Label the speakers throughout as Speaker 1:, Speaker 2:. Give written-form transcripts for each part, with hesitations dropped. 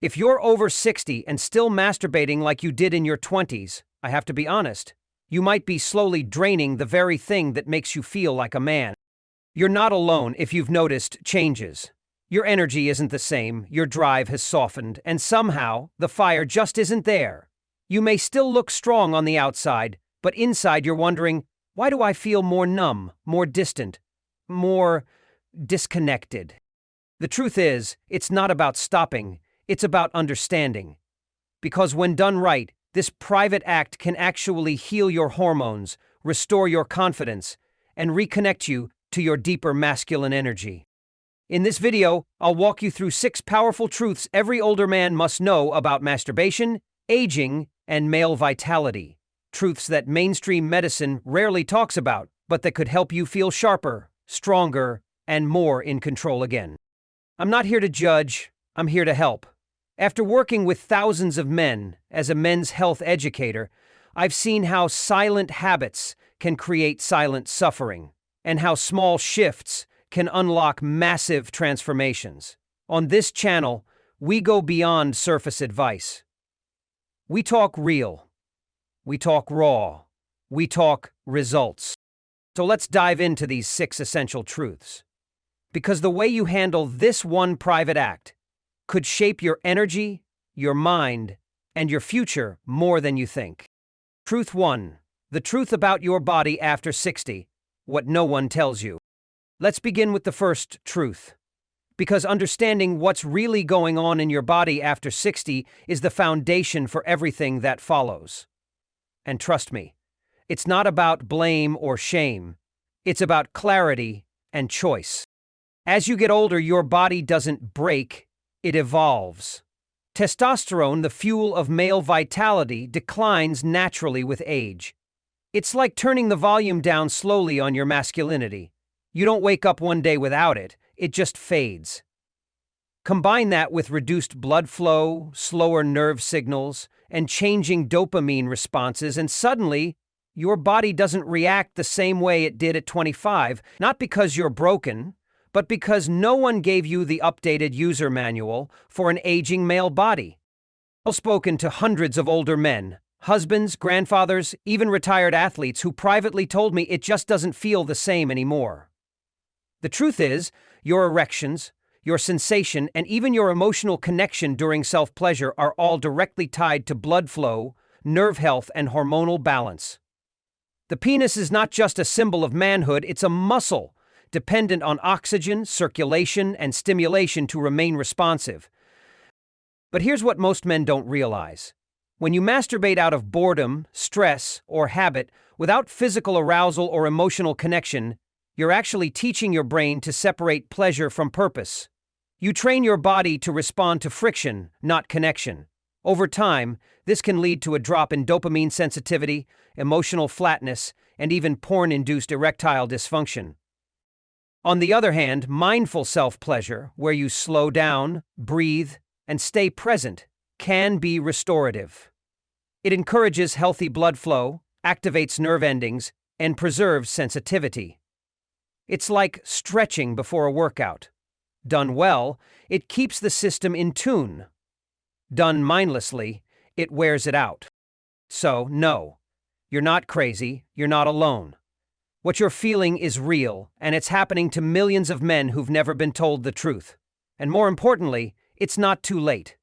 Speaker 1: If you're over 60 and still masturbating like you did in your 20s, I have to be honest, you might be slowly draining the very thing that makes you feel like a man. You're not alone if you've noticed changes. Your energy isn't the same, your drive has softened, and somehow, the fire just isn't there. You may still look strong on the outside, but inside you're wondering, why do I feel more numb, more distant, more disconnected? The truth is, it's not about stopping, it's about understanding. Because when done right, this private act can actually heal your hormones, restore your confidence, and reconnect you to your deeper masculine energy. In this video, I'll walk you through 6 powerful truths every older man must know about masturbation, aging, and male vitality. Truths that mainstream medicine rarely talks about, but that could help you feel sharper, stronger, and more in control again. I'm not here to judge, I'm here to help. After working with thousands of men as a men's health educator, I've seen how silent habits can create silent suffering, and how small shifts can unlock massive transformations. On this channel, we go beyond surface advice. We talk real. We talk raw. We talk results. So let's dive into these 6 essential truths. Because the way you handle this one private act could shape your energy, your mind, and your future more than you think. Truth 1. The truth about your body after 60, what no one tells you. Let's begin with the first truth. Because understanding what's really going on in your body after 60 is the foundation for everything that follows. And trust me, it's not about blame or shame. It's about clarity and choice. As you get older, your body doesn't break, it evolves. Testosterone, the fuel of male vitality, declines naturally with age. It's like turning the volume down slowly on your masculinity. You don't wake up one day without it, it just fades. Combine that with reduced blood flow, slower nerve signals, and changing dopamine responses, and suddenly, your body doesn't react the same way it did at 25, not because you're broken, but because no one gave you the updated user manual for an aging male body. I've spoken to hundreds of older men, husbands, grandfathers, even retired athletes who privately told me it just doesn't feel the same anymore. The truth is, your erections, your sensation, and even your emotional connection during self-pleasure are all directly tied to blood flow, nerve health, and hormonal balance. The penis is not just a symbol of manhood, it's a muscle, dependent on oxygen, circulation, and stimulation to remain responsive. But here's what most men don't realize. When you masturbate out of boredom, stress, or habit, without physical arousal or emotional connection, you're actually teaching your brain to separate pleasure from purpose. You train your body to respond to friction, not connection. Over time, this can lead to a drop in dopamine sensitivity, emotional flatness, and even porn-induced erectile dysfunction. On the other hand, mindful self-pleasure, where you slow down, breathe, and stay present, can be restorative. It encourages healthy blood flow, activates nerve endings, and preserves sensitivity. It's like stretching before a workout. Done well, it keeps the system in tune. Done mindlessly, it wears it out. So, no, you're not crazy, you're not alone. What you're feeling is real, and it's happening to millions of men who've never been told the truth. And more importantly, it's not too late.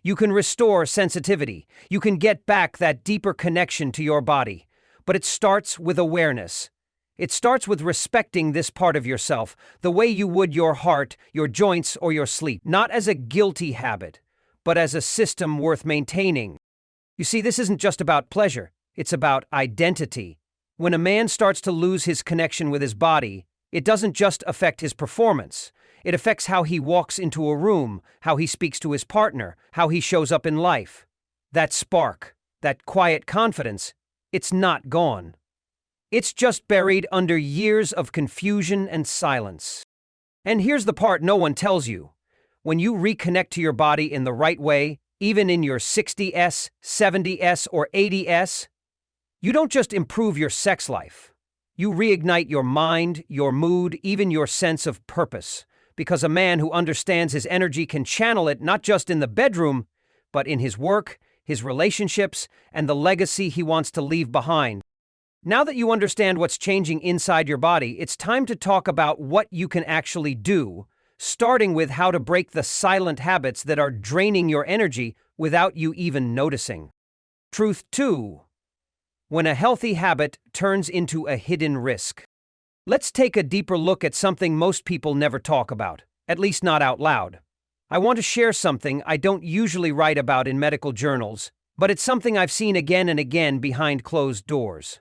Speaker 1: You can restore sensitivity. You can get back that deeper connection to your body. But it starts with awareness. It starts with respecting this part of yourself, the way you would your heart, your joints, or your sleep, not as a guilty habit, but as a system worth maintaining. You see, this isn't just about pleasure, it's about identity. When a man starts to lose his connection with his body, it doesn't just affect his performance. It affects how he walks into a room, how he speaks to his partner, how he shows up in life. That spark, that quiet confidence, it's not gone. It's just buried under years of confusion and silence. And here's the part no one tells you. When you reconnect to your body in the right way, even in your 60s, 70s, or 80s, you don't just improve your sex life. You reignite your mind, your mood, even your sense of purpose. because a man who understands his energy can channel it not just in the bedroom, but in his work, his relationships, and the legacy he wants to leave behind. Now that you understand what's changing inside your body, it's time to talk about what you can actually do, starting with how to break the silent habits that are draining your energy without you even noticing. Truth 2. When a healthy habit turns into a hidden risk. Let's take a deeper look at something most people never talk about, at least not out loud. I want to share something I don't usually write about in medical journals, but it's something I've seen again and again behind closed doors.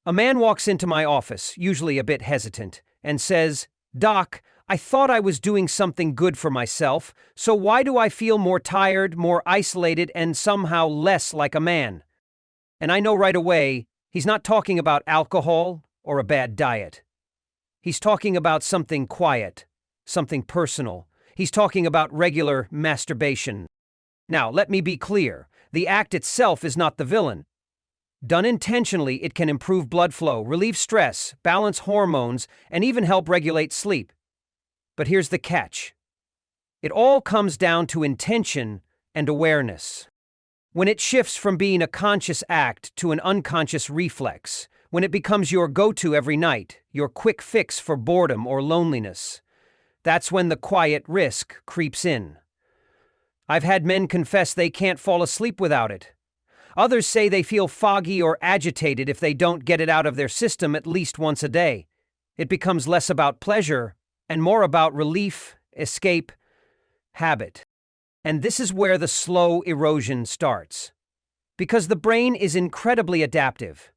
Speaker 1: A man walks into my office, usually a bit hesitant, and says, "Doc, I thought I was doing something good for myself, so why do I feel more tired, more isolated, and somehow less like a man?" And I know right away, he's not talking about alcohol or a bad diet. He's talking about something quiet, something personal. He's talking about regular masturbation. Now, let me be clear. The act itself is not the villain. Done intentionally, it can improve blood flow, relieve stress, balance hormones, and even help regulate sleep. But here's the catch. It all comes down to intention and awareness. When it shifts from being a conscious act to an unconscious reflex, when it becomes your go-to every night, your quick fix for boredom or loneliness, that's when the quiet risk creeps in. I've had men confess they can't fall asleep without it. Others say they feel foggy or agitated if they don't get it out of their system at least once a day. It becomes less about pleasure and more about relief, escape, habit. And this is where the slow erosion starts. Because the brain is incredibly adaptive.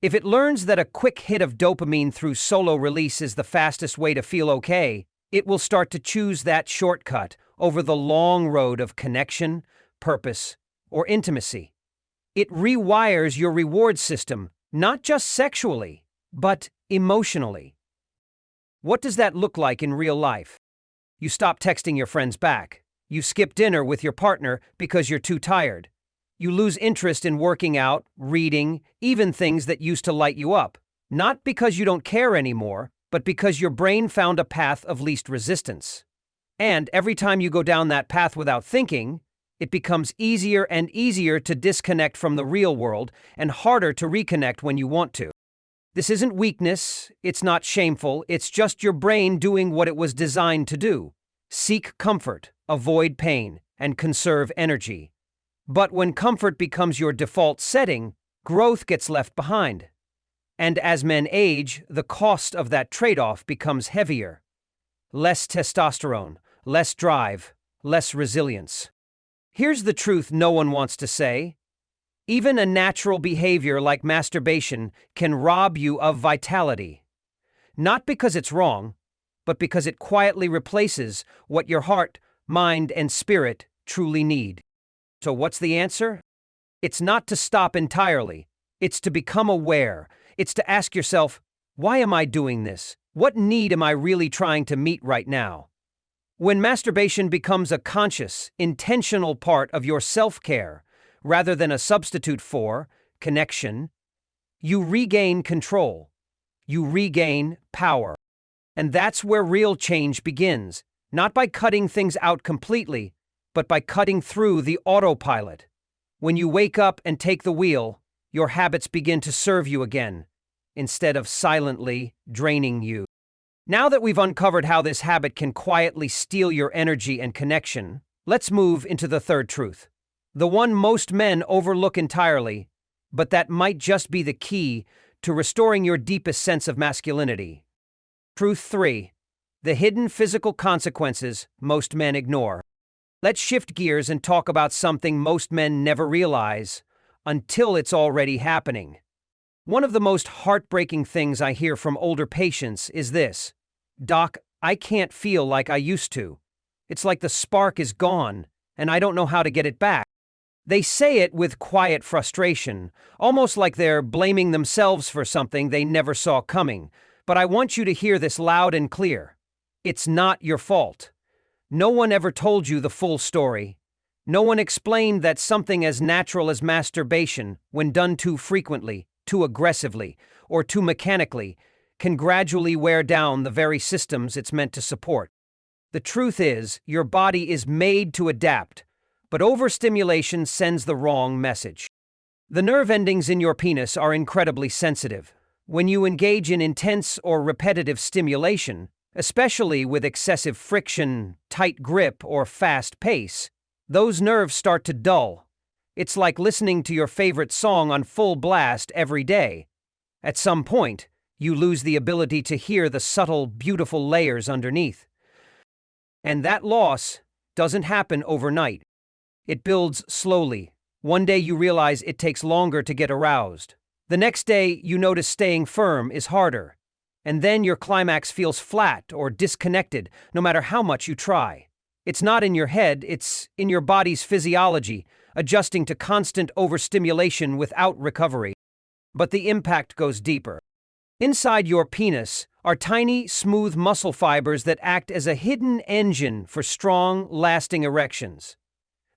Speaker 1: If it learns that a quick hit of dopamine through solo release is the fastest way to feel okay, it will start to choose that shortcut over the long road of connection, purpose, or intimacy. It rewires your reward system, not just sexually, but emotionally. What does that look like in real life? You stop texting your friends back. You skip dinner with your partner because you're too tired. You lose interest in working out, reading, even things that used to light you up. Not because you don't care anymore, but because your brain found a path of least resistance. And every time you go down that path without thinking, it becomes easier and easier to disconnect from the real world and harder to reconnect when you want to. This isn't weakness, it's not shameful, it's just your brain doing what it was designed to do. Seek comfort, avoid pain, and conserve energy. But when comfort becomes your default setting, growth gets left behind. And as men age, the cost of that trade-off becomes heavier. Less testosterone, less drive, less resilience. Here's the truth no one wants to say. Even a natural behavior like masturbation can rob you of vitality. Not because it's wrong, but because it quietly replaces what your heart, mind, and spirit truly need. So what's the answer? It's not to stop entirely. It's to become aware. It's to ask yourself, why am I doing this? What need am I really trying to meet right now? When masturbation becomes a conscious, intentional part of your self-care, rather than a substitute for connection, you regain control. You regain power. And that's where real change begins, not by cutting things out completely, but by cutting through the autopilot. When you wake up and take the wheel, your habits begin to serve you again, instead of silently draining you. Now that we've uncovered how this habit can quietly steal your energy and connection, let's move into the third truth. The one most men overlook entirely, but that might just be the key to restoring your deepest sense of masculinity. Truth 3. The hidden physical consequences most men ignore. Let's shift gears and talk about something most men never realize until it's already happening. One of the most heartbreaking things I hear from older patients is this: "Doc, I can't feel like I used to. It's like the spark is gone, and I don't know how to get it back." They say it with quiet frustration, almost like they're blaming themselves for something they never saw coming. But I want you to hear this loud and clear. It's not your fault. No one ever told you the full story. No one explained that something as natural as masturbation, when done too frequently, too aggressively, or too mechanically, can gradually wear down the very systems it's meant to support. The truth is, your body is made to adapt, but overstimulation sends the wrong message. The nerve endings in your penis are incredibly sensitive. When you engage in intense or repetitive stimulation, especially with excessive friction, tight grip, or fast pace, those nerves start to dull. It's like listening to your favorite song on full blast every day. At some point, you lose the ability to hear the subtle, beautiful layers underneath. And that loss doesn't happen overnight. It builds slowly. One day you realize it takes longer to get aroused. The next day you notice staying firm is harder. And then your climax feels flat or disconnected, no matter how much you try. It's not in your head, it's in your body's physiology, adjusting to constant overstimulation without recovery. But the impact goes deeper. Inside your penis are tiny, smooth muscle fibers that act as a hidden engine for strong, lasting erections.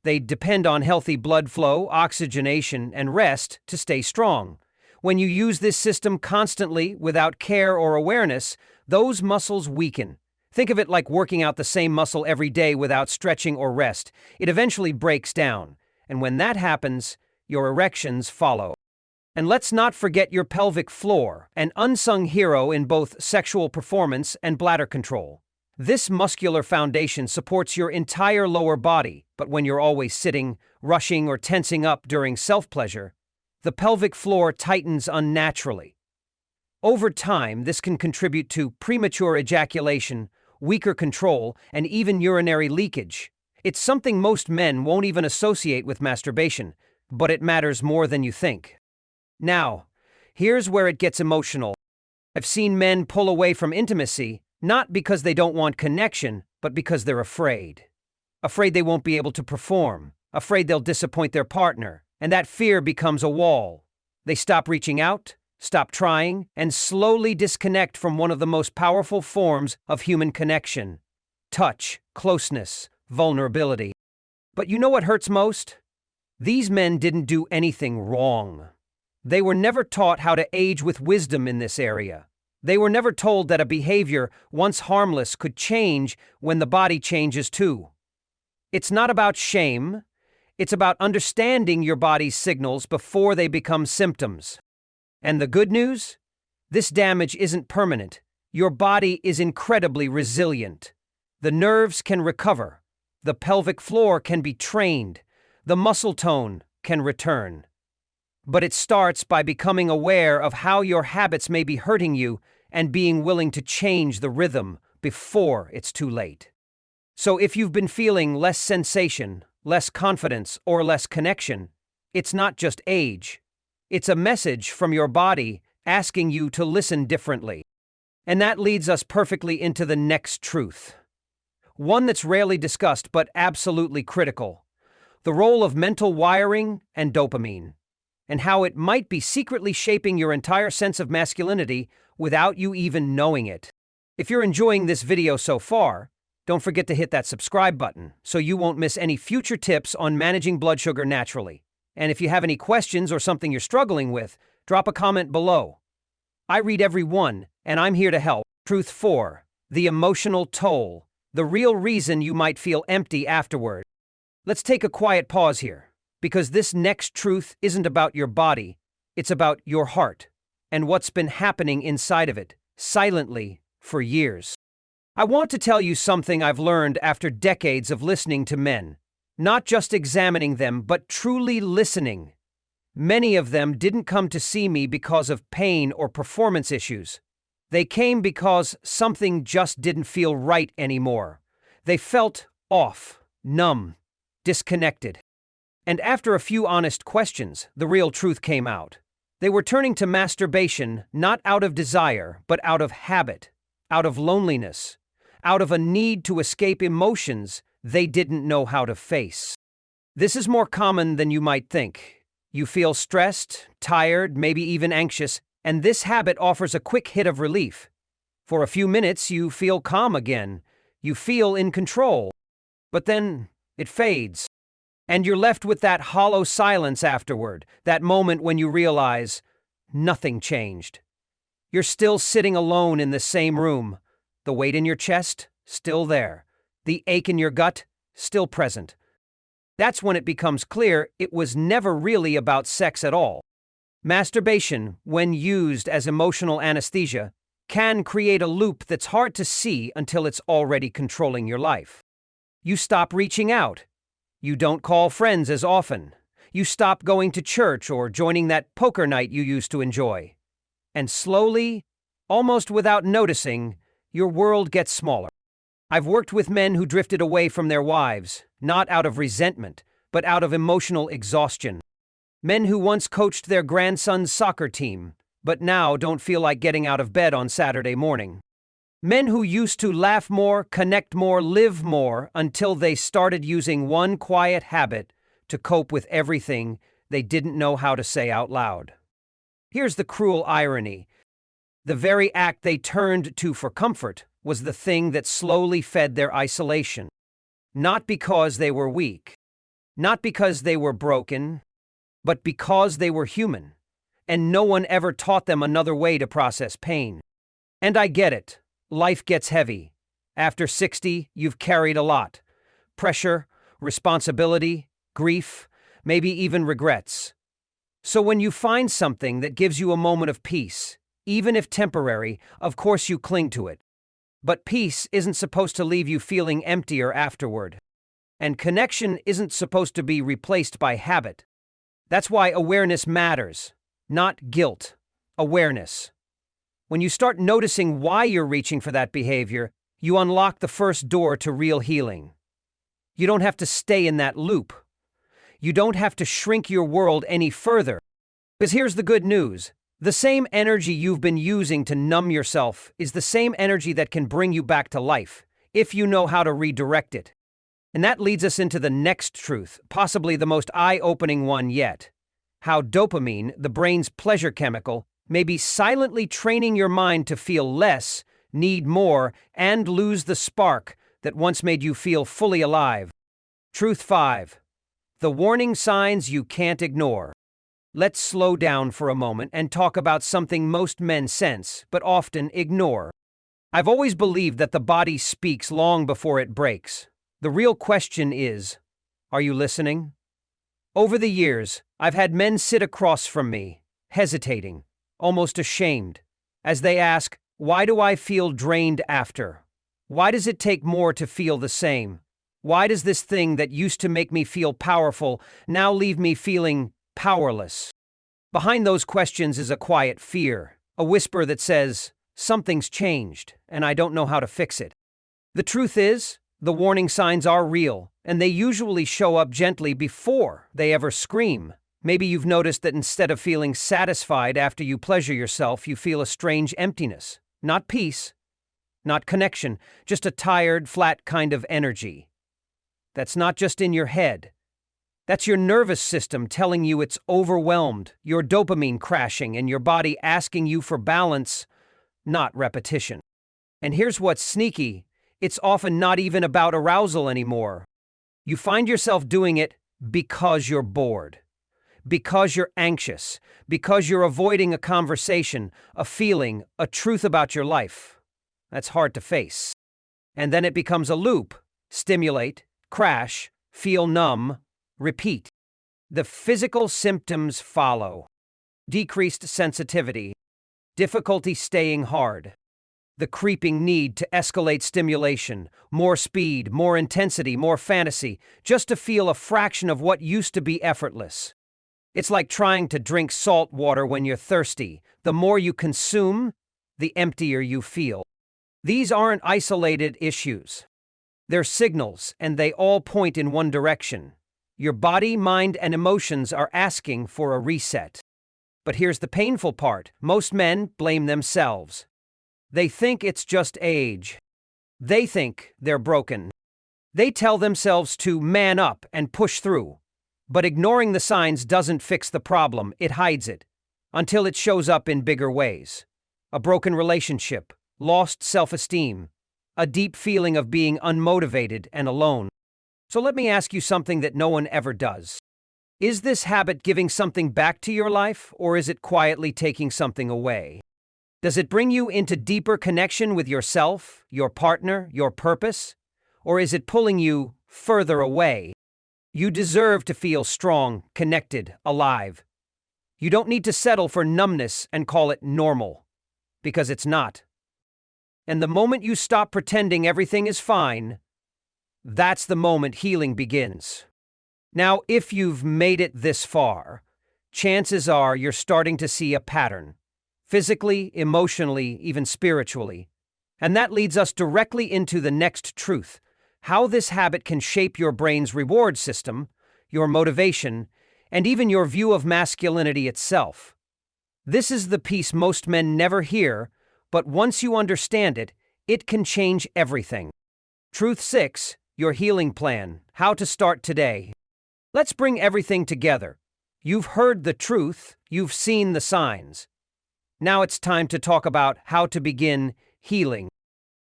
Speaker 1: They depend on healthy blood flow, oxygenation, and rest to stay strong. When you use this system constantly, without care or awareness, those muscles weaken. Think of it like working out the same muscle every day without stretching or rest. It eventually breaks down, and when that happens, your erections follow. And let's not forget your pelvic floor, an unsung hero in both sexual performance and bladder control. This muscular foundation supports your entire lower body, but when you're always sitting, rushing, or tensing up during self-pleasure, the pelvic floor tightens unnaturally. Over time, this can contribute to premature ejaculation, weaker control, and even urinary leakage. It's something most men won't even associate with masturbation, but it matters more than you think. Now, here's where it gets emotional. I've seen men pull away from intimacy, not because they don't want connection, but because they're afraid. Afraid they won't be able to perform, afraid they'll disappoint their partner, and that fear becomes a wall. They stop reaching out, stop trying, and slowly disconnect from one of the most powerful forms of human connection: touch, closeness, vulnerability. But you know what hurts most? These men didn't do anything wrong. They were never taught how to age with wisdom in this area. They were never told that a behavior, once harmless, could change when the body changes too. It's not about shame. It's about understanding your body's signals before they become symptoms. And the good news? This damage isn't permanent. Your body is incredibly resilient. The nerves can recover. The pelvic floor can be trained. The muscle tone can return. But it starts by becoming aware of how your habits may be hurting you and being willing to change the rhythm before it's too late. So if you've been feeling less sensation, less confidence, or less connection, it's not just age. It's a message from your body asking you to listen differently. And that leads us perfectly into the next truth. One that's rarely discussed but absolutely critical: the role of mental wiring and dopamine, and how it might be secretly shaping your entire sense of masculinity without you even knowing it. If you're enjoying this video so far, don't forget to hit that subscribe button so you won't miss any future tips on managing blood sugar naturally. And if you have any questions or something you're struggling with, drop a comment below. I read every one, and I'm here to help. Truth 4. The emotional toll. The real reason you might feel empty afterward. Let's take a quiet pause here, because this next truth isn't about your body, it's about your heart, and what's been happening inside of it, silently, for years. I want to tell you something I've learned after decades of listening to men. Not just examining them, but truly listening. Many of them didn't come to see me because of pain or performance issues. They came because something just didn't feel right anymore. They felt off, numb, disconnected. And after a few honest questions, the real truth came out. They were turning to masturbation not out of desire, but out of habit, out of loneliness, out of a need to escape emotions they didn't know how to face. This is more common than you might think. You feel stressed, tired, maybe even anxious, and this habit offers a quick hit of relief. For a few minutes, you feel calm again. You feel in control. But then it fades. And you're left with that hollow silence afterward, that moment when you realize nothing changed. You're still sitting alone in the same room. The weight in your chest, still there. The ache in your gut, still present. That's when it becomes clear it was never really about sex at all. Masturbation, when used as emotional anesthesia, can create a loop that's hard to see until it's already controlling your life. You stop reaching out. You don't call friends as often. You stop going to church or joining that poker night you used to enjoy. And slowly, almost without noticing, your world gets smaller. I've worked with men who drifted away from their wives, not out of resentment, but out of emotional exhaustion. Men who once coached their grandson's soccer team, but now don't feel like getting out of bed on Saturday morning. Men who used to laugh more, connect more, live more until they started using one quiet habit to cope with everything they didn't know how to say out loud. Here's the cruel irony. The very act they turned to for comfort was the thing that slowly fed their isolation. Not because they were weak, not because they were broken, but because they were human, and no one ever taught them another way to process pain. And I get it. Life gets heavy. After 60, you've carried a lot. Pressure, responsibility, grief, maybe even regrets. So when you find something that gives you a moment of peace, even if temporary, of course you cling to it. But peace isn't supposed to leave you feeling emptier afterward. And connection isn't supposed to be replaced by habit. That's why awareness matters, not guilt. Awareness. When you start noticing why you're reaching for that behavior, you unlock the first door to real healing. You don't have to stay in that loop. You don't have to shrink your world any further. Because here's the good news. The same energy you've been using to numb yourself is the same energy that can bring you back to life, if you know how to redirect it. And that leads us into the next truth, possibly the most eye-opening one yet. How dopamine, the brain's pleasure chemical, may be silently training your mind to feel less, need more, and lose the spark that once made you feel fully alive. Truth 5. The warning signs you can't ignore. Let's slow down for a moment and talk about something most men sense, but often ignore. I've always believed that the body speaks long before it breaks. The real question is, are you listening? Over the years, I've had men sit across from me, hesitating, almost ashamed, as they ask, why do I feel drained after? Why does it take more to feel the same? Why does this thing that used to make me feel powerful now leave me feeling powerless? Behind those questions is a quiet fear, a whisper that says, something's changed, and I don't know how to fix it. The truth is, the warning signs are real, and they usually show up gently before they ever scream. Maybe you've noticed that instead of feeling satisfied after you pleasure yourself, you feel a strange emptiness. Not peace, not connection, just a tired, flat kind of energy. That's not just in your head. That's your nervous system telling you it's overwhelmed, your dopamine crashing, and your body asking you for balance, not repetition. And here's what's sneaky. It's often not even about arousal anymore. You find yourself doing it because you're bored, because you're anxious, because you're avoiding a conversation, a feeling, a truth about your life. That's hard to face. And then it becomes a loop. Stimulate, crash, feel numb, repeat. The physical symptoms follow. Decreased sensitivity, difficulty staying hard, the creeping need to escalate stimulation, more speed, more intensity, more fantasy, just to feel a fraction of what used to be effortless. It's like trying to drink salt water when you're thirsty. The more you consume, the emptier you feel. These aren't isolated issues. They're signals, and they all point in one direction. Your body, mind, and emotions are asking for a reset. But here's the painful part. Most men blame themselves. They think it's just age. They think they're broken. They tell themselves to man up and push through. But ignoring the signs doesn't fix the problem, it hides it. Until it shows up in bigger ways. A broken relationship, lost self-esteem, a deep feeling of being unmotivated and alone. So let me ask you something that no one ever does. Is this habit giving something back to your life, or is it quietly taking something away? Does it bring you into deeper connection with yourself, your partner, your purpose? Or is it pulling you further away? You deserve to feel strong, connected, alive. You don't need to settle for numbness and call it normal, because it's not. And the moment you stop pretending everything is fine, that's the moment healing begins. Now, if you've made it this far, chances are you're starting to see a pattern, physically, emotionally, even spiritually. And that leads us directly into the next truth: how this habit can shape your brain's reward system, your motivation, and even your view of masculinity itself. This is the piece most men never hear, but once you understand it, it can change everything. Truth 6, your healing plan, how to start today. Let's bring everything together. You've heard the truth, you've seen the signs. Now it's time to talk about how to begin healing.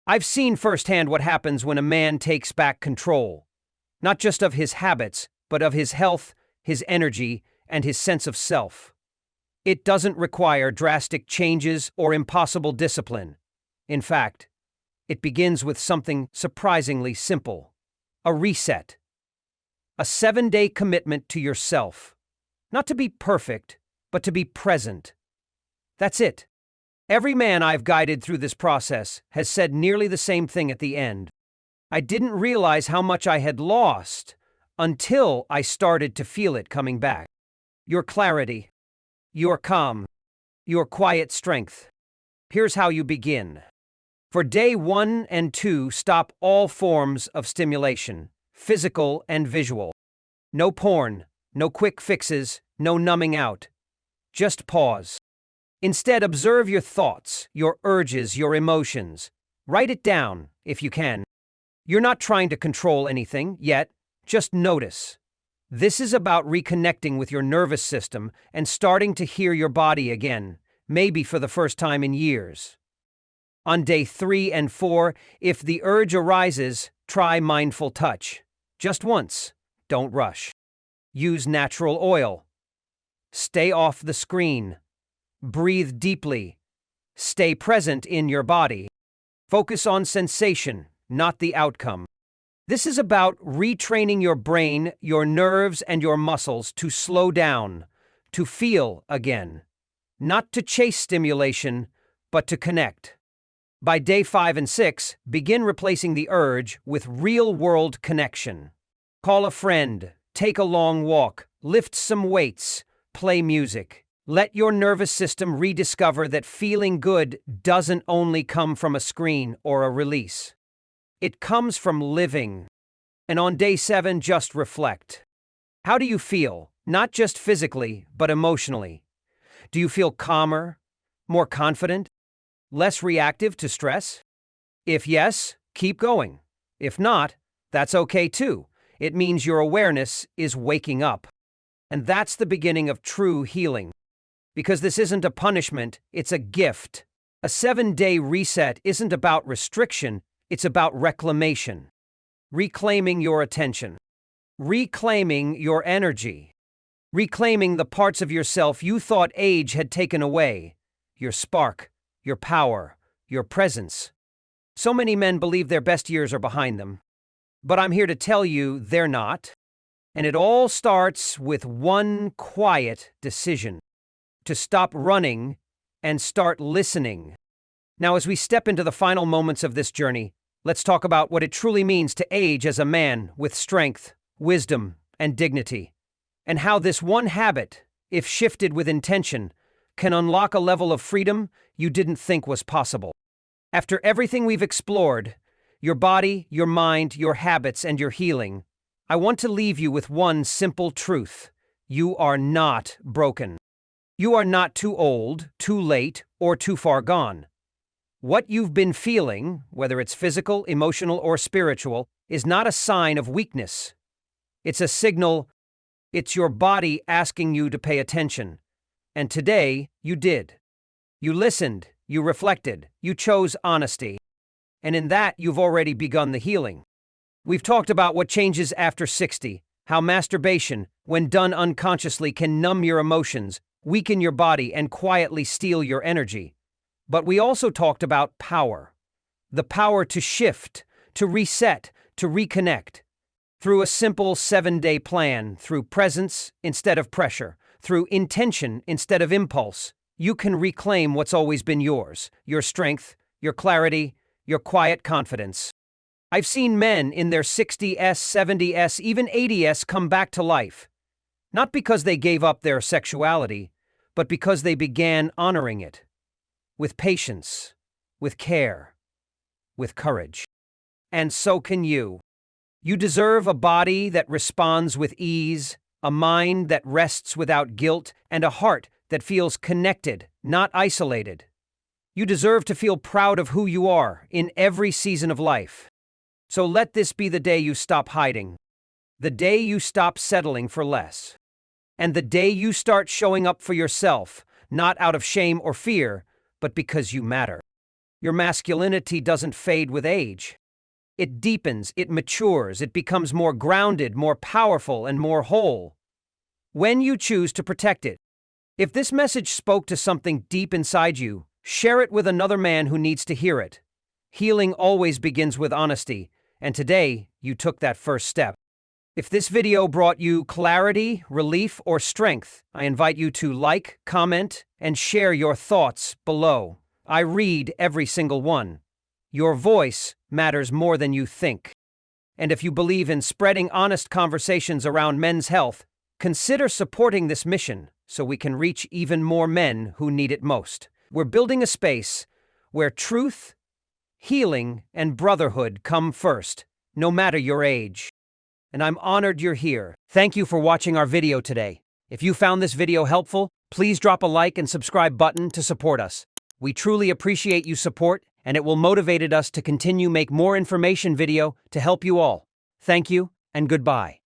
Speaker 1: I've seen firsthand what happens when a man takes back control, not just of his habits, but of his health, his energy, and his sense of self. It doesn't require drastic changes or impossible discipline. In fact, it begins with something surprisingly simple: a reset. A 7-day commitment to yourself. Not to be perfect, but to be present. That's it. Every man I've guided through this process has said nearly the same thing at the end. I didn't realize how much I had lost until I started to feel it coming back. Your clarity, your calm, your quiet strength. Here's how you begin. For day 1 and 2, stop all forms of stimulation, physical and visual. No porn, no quick fixes, no numbing out. Just pause. Instead, observe your thoughts, your urges, your emotions. Write it down, if you can. You're not trying to control anything yet, just notice. This is about reconnecting with your nervous system and starting to hear your body again, maybe for the first time in years. On day 3 and 4, if the urge arises, try mindful touch. Just once. Don't rush. Use natural oil. Stay off the screen. Breathe deeply. Stay present in your body. Focus on sensation, not the outcome. This is about retraining your brain, your nerves, and your muscles to slow down, to feel again. Not to chase stimulation, but to connect. By day 5 and 6, begin replacing the urge with real-world connection. Call a friend, take a long walk, lift some weights, play music. Let your nervous system rediscover that feeling good doesn't only come from a screen or a release. It comes from living. And on day 7, just reflect. How do you feel? Not just physically, but emotionally. Do you feel calmer, more confident, less reactive to stress? If yes, keep going. If not, that's okay too. It means your awareness is waking up. And that's the beginning of true healing. Because this isn't a punishment, it's a gift. A 7-day reset isn't about restriction, it's about reclamation. Reclaiming your attention. Reclaiming your energy. Reclaiming the parts of yourself you thought age had taken away. Your spark, your power, your presence. So many men believe their best years are behind them. But I'm here to tell you they're not. And it all starts with one quiet decision: to stop running and start listening. Now, as we step into the final moments of this journey, let's talk about what it truly means to age as a man with strength, wisdom, and dignity, and how this one habit, if shifted with intention, can unlock a level of freedom you didn't think was possible. After everything we've explored, your body, your mind, your habits, and your healing, I want to leave you with one simple truth: you are not broken. You are not too old, too late, or too far gone. What you've been feeling, whether it's physical, emotional, or spiritual, is not a sign of weakness. It's a signal. It's your body asking you to pay attention. And today, you did. You listened, you reflected, you chose honesty. And in that, you've already begun the healing. We've talked about what changes after 60, how masturbation, when done unconsciously, can numb your emotions, weaken your body, and quietly steal your energy. But we also talked about power. The power to shift, to reset, to reconnect. Through a simple 7-day plan, through presence instead of pressure, through intention instead of impulse, you can reclaim what's always been yours, your strength, your clarity, your quiet confidence. I've seen men in their 60s, 70s, even 80s come back to life. Not because they gave up their sexuality, but because they began honoring it. With patience, with care, with courage. And so can you. You deserve a body that responds with ease, a mind that rests without guilt, and a heart that feels connected, not isolated. You deserve to feel proud of who you are in every season of life. So let this be the day you stop hiding, the day you stop settling for less, and the day you start showing up for yourself, not out of shame or fear, but because you matter. Your masculinity doesn't fade with age. It deepens, it matures, it becomes more grounded, more powerful, and more whole. When you choose to protect it. If this message spoke to something deep inside you, share it with another man who needs to hear it. Healing always begins with honesty, and today you took that first step. If this video brought you clarity, relief, or strength, I invite you to like, comment, and share your thoughts below. I read every single one. Your voice matters more than you think. And if you believe in spreading honest conversations around men's health, consider supporting this mission so we can reach even more men who need it most. We're building a space where truth, healing, and brotherhood come first, no matter your age. And I'm honored you're here. Thank you for watching our video today. If you found this video helpful, please drop a like and subscribe button to support us. We truly appreciate you support, and it will motivate us to continue make more information video to help you all. Thank you, and goodbye.